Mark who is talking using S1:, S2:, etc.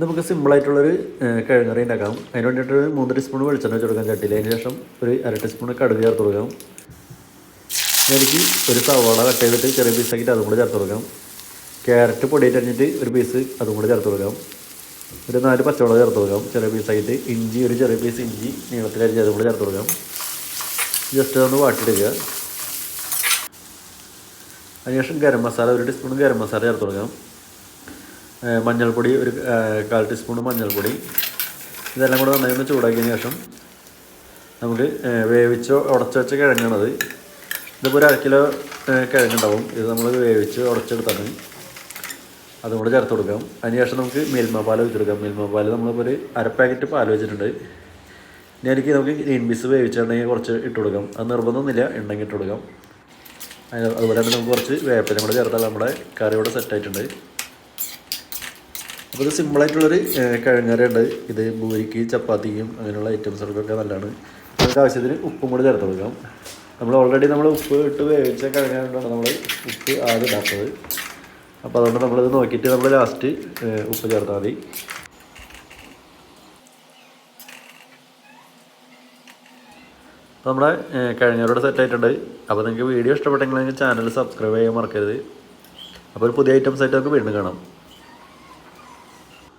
S1: നമുക്ക് സിമ്പിളായിട്ടുള്ളൊരു കിഴങ്ങറി ഉണ്ടാക്കാം. അതിന് വേണ്ടിയിട്ട് 3 ടീസ്പൂൺ വെളിച്ചെണ്ണ വെച്ച് കൊടുക്കാം ചട്ടിയിൽ. അതിന് ശേഷം ഒരു 1/2 ടീസ്പൂൺ കടുക് ചേർത്ത് കൊടുക്കാം. എനിക്ക് ഒരു സവാള കട്ട് ചെയ്തിട്ട് ചെറിയ പീസാക്കിയിട്ട് അതും കൂടെ ചേർത്ത് കൊടുക്കാം. ക്യാരറ്റ് പൊടിയിട്ട് അരിഞ്ഞിട്ട് ഒരു പീസ് അതും കൂടെ ചേർത്ത് കൊടുക്കാം. ഒരു 4 പച്ചമുളക് ചേർത്ത് കൊടുക്കാം ചെറിയ പീസാക്കിയിട്ട്. ഇഞ്ചി ഒരു ചെറിയ പീസ് ഇഞ്ചി നീളത്തിലരിഞ്ഞ് അതും കൂടെ ചേർത്ത് കൊടുക്കാം. ജസ്റ്റ് അതൊന്ന് വാട്ടിയിടുക. അതിനുശേഷം ഗരം മസാല 1 ടീസ്പൂൺ ഗരം മസാല ചേർത്ത് കൊടുക്കാം. മഞ്ഞൾപ്പൊടി ഒരു 1/4 ടീസ്പൂൺ മഞ്ഞൾപ്പൊടി. ഇതെല്ലാം കൂടെ നന്നായി ഒന്ന് ചൂടാക്കിയതിന് ശേഷം നമുക്ക് വേവിച്ചോ ഉടച്ച് വെച്ച കിഴങ്ങാണത്. ഇതിപ്പോൾ ഒരു 1/2 കിലോ കിഴങ്ങുണ്ടാവും. ഇത് നമ്മൾ വേവിച്ച് ഉടച്ചെടുത്താണ്. അതും കൂടെ ചേർത്ത് കൊടുക്കാം. അതിന് ശേഷം നമുക്ക് മിൽമ പാൽ വെച്ചെടുക്കാം. മിൽമ പാൽ നമ്മളിപ്പോൾ ഒരു 1/2 പാക്കറ്റ് പാൽ വെച്ചിട്ടുണ്ട്. ഇനി എനിക്ക് നമുക്ക് ഗ്രീൻ പീസ് വേവിച്ചിട്ടുണ്ടെങ്കിൽ കുറച്ച് ഇട്ട് കൊടുക്കാം. അത് നിർബന്ധമൊന്നുമില്ല, ഉണ്ടെങ്കിൽ ഇട്ട് കൊടുക്കാം. അതുപോലെ തന്നെ നമുക്ക് കുറച്ച് വേപ്പിലും കൂടെ ചേർത്താൽ നമ്മുടെ കറി ഇവിടെ സെറ്റായിട്ടുണ്ട്. അപ്പോൾ ഇത് സിമ്പിളായിട്ടുള്ളൊരു കിഴങ്ങറി ഉണ്ട്. ഇത് പൂരിക്ക് ചപ്പാത്തിക്കും അങ്ങനെയുള്ള ഐറ്റംസുകൾക്കൊക്കെ നല്ലതാണ്. നമുക്ക് ആവശ്യത്തിന് ഉപ്പും കൂടെ ചേർത്ത് കൊടുക്കാം. നമ്മൾ ഓൾറെഡി ഉപ്പ് ഇട്ട് വേവിച്ച കിഴങ്ങായതുകൊണ്ടാണ് നമ്മൾ ഉപ്പ് ആദ്യം ഇടാത്തത്. അപ്പോൾ അതുകൊണ്ട് നമ്മളിത് നോക്കിയിട്ട് നമ്മൾ ലാസ്റ്റ് ഉപ്പ് ചേർത്താൽ മതി. അപ്പോൾ നമ്മുടെ കിഴങ്ങറിയുടെ സെറ്റായിട്ടുണ്ട്. അപ്പോൾ നിങ്ങൾക്ക് വീഡിയോ ഇഷ്ടപ്പെട്ടെങ്കിൽ ചാനൽ സബ്സ്ക്രൈബ് ചെയ്യാൻ മറക്കരുത്. അപ്പോൾ ഒരു പുതിയ ഐറ്റംസ് ആയിട്ട് നമുക്ക് വീണ്ടും കാണാം.